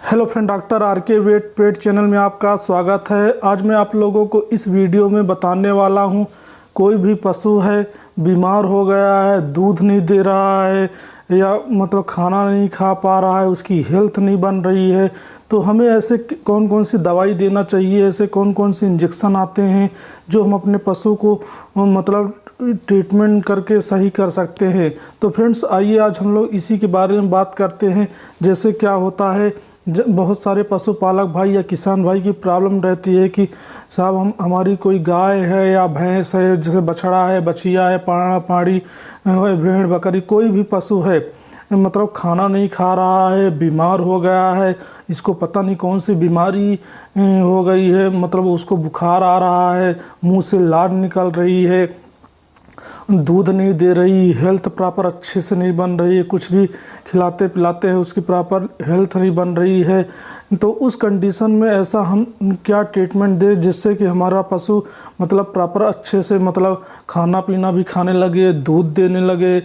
Hello friend, doctor R के wait पेट channel में आपका स्वागत है। आज मैं आप लोगों को इस वीडियो में बताने वाला हूं, कोई भी पशु है बीमार हो गया है, दूध नहीं दे रहा है या मतलब खाना नहीं खा पा रहा है, उसकी हेल्थ नहीं बन रही है, तो हमें ऐसे कौन कौन सी दवाई देना चाहिए, ऐसे कौन कौन से इंजेक्शन आते हैं जो हम अपने पशु को मतलब ट्रीटमेंट करके सही कर सकते हैं। तो फ्रेंड्स, आइए आज हम लोग इसी के बारे में बात करते हैं। जैसे क्या होता है, बहुत सारे पशुपालक भाई या किसान भाई की प्रॉब्लम रहती है कि साहब हमारी कोई गाय है या भैंस है, जैसे बछड़ा है, बछिया है, पाड़ा पाड़ी भेड़ बकरी, कोई भी पशु है, मतलब खाना नहीं खा रहा है, बीमार हो गया है, इसको पता नहीं कौन सी बीमारी हो गई है, मतलब उसको बुखार आ रहा है, मुंह से लार निकल रही है, दूध नहीं दे रही, हेल्थ प्रॉपर अच्छे से नहीं बन रही है, कुछ भी खिलाते पिलाते हैं उसकी प्रॉपर हेल्थ नहीं बन रही है। तो उस कंडीशन में ऐसा हम क्या ट्रीटमेंट दें जिससे कि हमारा पशु मतलब प्रॉपर अच्छे से मतलब खाना पीना भी खाने लगे, दूध देने लगे,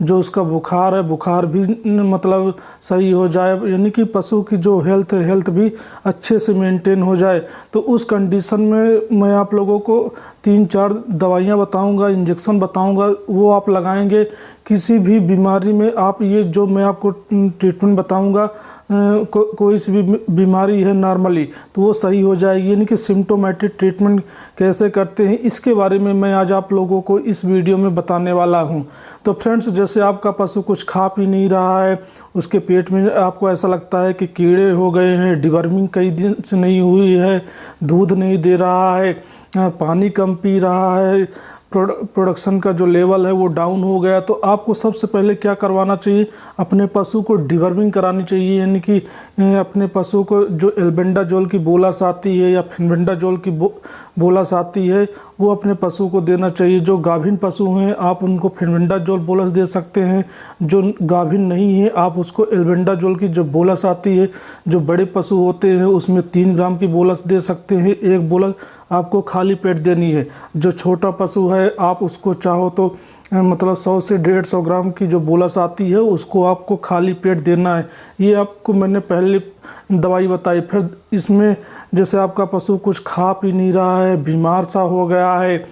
जो उसका बुखार है बुखार भी मतलब सही हो जाए, यानी कि पशु की जो हेल्थ भी अच्छे से मेंटेन हो जाए। तो उस कंडीशन में मैं आप लोगों को 3-4 दवाइयाँ बताऊंगा, इंजेक्शन बताऊंगा, वो आप लगाएंगे। किसी भी बीमारी में आप ये जो मैं आपको ट्रीटमेंट बताऊंगा, कोई सी भी बीमारी है नॉर्मली तो वो सही हो जाएगी, यानी कि सिम्टोमेटिक ट्रीटमेंट कैसे करते हैं इसके बारे में मैं आज आप लोगों को इस वीडियो में बताने वाला हूं। तो फ्रेंड्स, जैसे आपका पशु कुछ खा पी नहीं रहा है, उसके पेट में आपको ऐसा लगता है कि कीड़े हो गए हैं, डिवर्मिंग कई दिन से नहीं हुई है, दूध नहीं दे रहा है, पानी कम पी रहा है, प्रोडक्शन का जो लेवल है वो डाउन हो गया, तो आपको सबसे पहले क्या करवाना चाहिए, अपने पशु को डिवर्मिंग करानी चाहिए, यानी कि अपने पशु को जो एल्बेंडाजोल की बोलस आती है या फेनबेंडाजोल की बोलस आती है वो अपने पशु को देना चाहिए। जो गाभिन पशु हैं आप उनको फेनबेंडाजोल बोलस दे सकते हैं, जो गाभिन नहीं है आप उसको एल्बेंडाजोल की जो बोलस आती है, जो बड़े पशु होते हैं उसमें 3 ग्राम की बोलस दे सकते हैं, एक बोलस आपको खाली पेट देनी है। जो छोटा पशु है आप उसको चाहो तो मतलब 100 से 150 ग्राम की जो बोलस आती है उसको आपको खाली पेट देना है। ये आपको मैंने पहले दवाई बताई। फिर इसमें जैसे आपका पशु कुछ खा पी नहीं रहा है, बीमार सा हो गया है,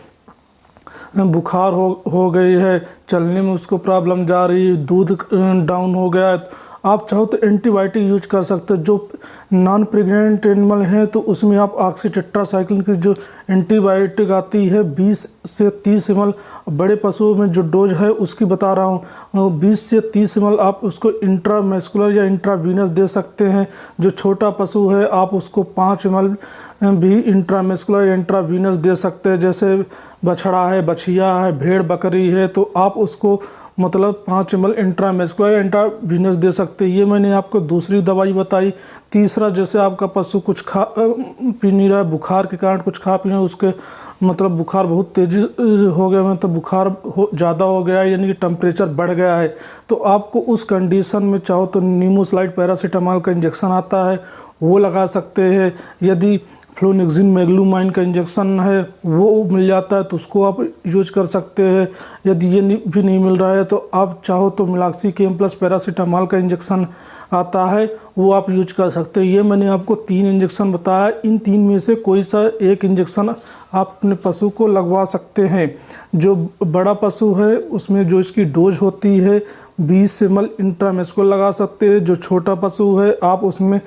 बुखार हो गई है, चलने में उसको प्रॉब्लम जा रही है, दूध डाउन हो गया है, आप चाहो तो एंटीबायोटिक यूज कर सकते हैं। जो नॉन प्रेग्नेंट एनिमल हैं तो उसमें आप ऑक्सीटेट्रासाइक्लिन की जो एंटीबायोटिक आती है 20 से 30 ml, बड़े पशुओं में जो डोज है उसकी बता रहा हूँ, 20 से 30 ml आप उसको इंट्रामेस्कुलर या इंट्रावीनस दे सकते हैं। जो छोटा पशु है आप उसको 5 ml भी इंट्रामेस्कुलर या इंट्रावीनस दे सकते हैं। जैसे बछड़ा है, बछिया है, भेड़ बकरी है तो आप उसको मतलब 5 ml इंट्रामेस्कुलर या इंट्रावीनस दे सकते हैं। ये मैंने आपको दूसरी दवाई बताई। तीसरा, जैसे आपका पशु कुछ खा पी नहीं रहा है, बुखार के कारण कुछ खा पी नहीं, उसके मतलब बुखार बहुत तेज़ी हो गया, मतलब बुखार ज़्यादा हो गया है, यानी कि टेम्परेचर बढ़ गया है, तो आपको उस कंडीशन में चाहो तो नीमोसाइड पैरासीटामोल का इंजेक्शन आता है वो लगा सकते हैं। यदि फ्लोनेक्सिन मेगलूमाइन का इंजेक्शन है वो मिल जाता है तो उसको आप यूज कर सकते हैं। यदि ये भी नहीं मिल रहा है तो आप चाहो तो मिलाक्सीकेम प्लस पैरासीटामोल का इंजेक्शन आता है वो आप यूज कर सकते हैं। ये मैंने आपको 3 इंजेक्शन बताया, इन 3 में से कोई सा एक इंजेक्शन आप अपने पशु को लगवा सकते हैं। जो बड़ा पशु है उसमें जो इसकी डोज होती है 20 ml इंट्रामेस्कुलर लगा सकते हैं। जो छोटा पशु है आप उसमें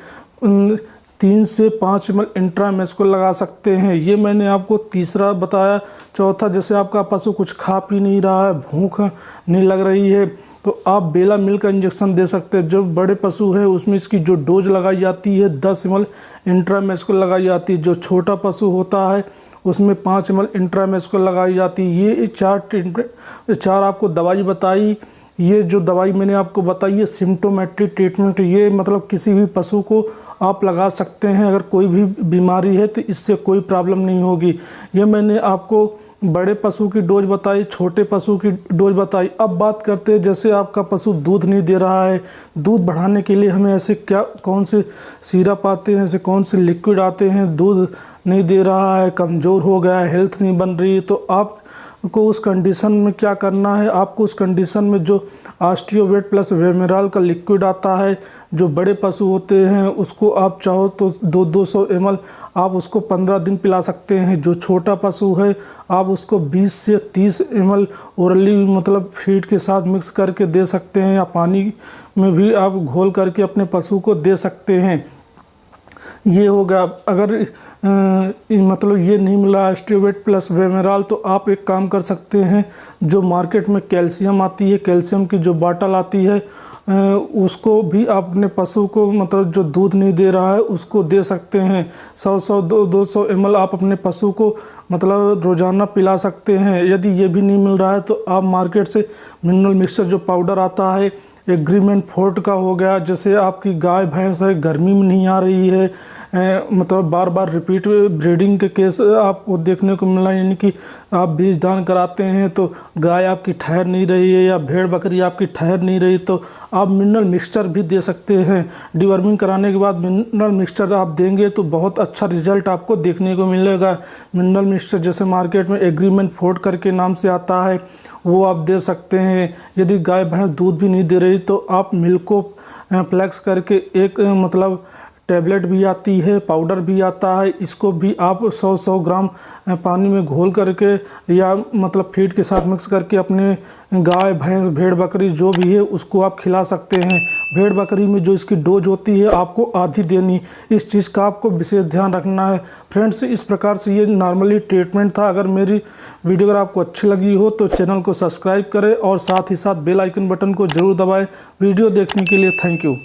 3 से 5 ml इंट्रामेस्कुलर लगा सकते हैं। ये मैंने आपको तीसरा बताया। चौथा, जैसे आपका पशु कुछ खा पी नहीं रहा है, भूख नहीं लग रही है तो आप बेला मिल्क का इंजेक्शन दे सकते हैं। जो बड़े पशु है उसमें इसकी जो डोज लगाई जाती है 10 ml इंट्रामेस्कुलर लगाई जाती है। जो छोटा पशु होता है उसमें 5 ml इंट्रामेस्कुलर लगाई जाती है। ये 4 आपको दवाई बताई। ये जो दवाई मैंने आपको बताई है सिम्टोमेट्रिक ट्रीटमेंट, ये मतलब किसी भी पशु को आप लगा सकते हैं। अगर कोई भी बीमारी है तो इससे कोई प्रॉब्लम नहीं होगी। ये मैंने आपको बड़े पशु की डोज बताई, छोटे पशु की डोज बताई। अब बात करते हैं, जैसे आपका पशु दूध नहीं दे रहा है, दूध बढ़ाने के लिए हमें ऐसे कौन से सिरप आते हैं, ऐसे कौन से लिक्विड आते हैं, दूध नहीं दे रहा है, कमज़ोर हो गया है, हेल्थ नहीं बन रही है, तो आप को उस कंडीशन में क्या करना है, आपको उस कंडीशन में जो ऑस्टियोवेट प्लस वेमेराल का लिक्विड आता है, जो बड़े पशु होते हैं उसको आप चाहो तो 200 ml आप उसको 15 दिन पिला सकते हैं। जो छोटा पशु है आप उसको 20 से 30 ml ओरली मतलब फीड के साथ मिक्स करके दे सकते हैं, या पानी में भी आप घोल करके अपने पशु को दे सकते हैं। ये होगा। अगर मतलब ये नहीं मिला ऑस्टियोवेट प्लस वेमेराल, तो आप एक काम कर सकते हैं, जो मार्केट में कैल्शियम आती है, कैल्शियम की जो बॉटल आती है उसको भी आप अपने पशु को मतलब जो दूध नहीं दे रहा है उसको दे सकते हैं। 100-200 ml आप अपने पशु को मतलब रोज़ाना पिला सकते हैं। यदि ये भी नहीं मिल रहा है तो आप मार्केट से मिनरल मिक्सचर जो पाउडर आता है एग्रीमेंट फोर्ट का हो गया, जैसे आपकी गाय भैंस है गर्मी में नहीं आ रही है, मतलब बार बार रिपीट ब्रीडिंग के केस आपको देखने को मिला, यानी कि आप बीज दान कराते हैं तो गाय आपकी ठहर नहीं रही है या भेड़ बकरी आपकी ठहर नहीं रही, तो आप मिनरल मिक्सचर भी दे सकते हैं। डिवर्मिंग कराने के बाद मिनरल मिक्सचर आप देंगे तो बहुत अच्छा रिजल्ट आपको देखने को मिलेगा। मिनरल मिक्सचर जैसे मार्केट में एग्रीमेंट फोर्ट करके नाम से आता है वो आप दे सकते हैं। यदि गाय भैंस दूध भी नहीं दे रही तो आप मिल्को फ्लेक्स करके एक मतलब टैबलेट भी आती है, पाउडर भी आता है, इसको भी आप 100 ग्राम पानी में घोल करके या मतलब फीड के साथ मिक्स करके अपने गाय भैंस भेड़ बकरी जो भी है उसको आप खिला सकते हैं। भेड़ बकरी में जो इसकी डोज होती है आपको आधी देनी, इस चीज़ का आपको विशेष ध्यान रखना है। फ्रेंड्स, इस प्रकार से ये नॉर्मली ट्रीटमेंट था। अगर मेरी वीडियो अगर आपको अच्छी लगी हो तो चैनल को सब्सक्राइब करें और साथ ही साथ बेल आइकन बटन को ज़रूर दबाएं। वीडियो देखने के लिए थैंक यू।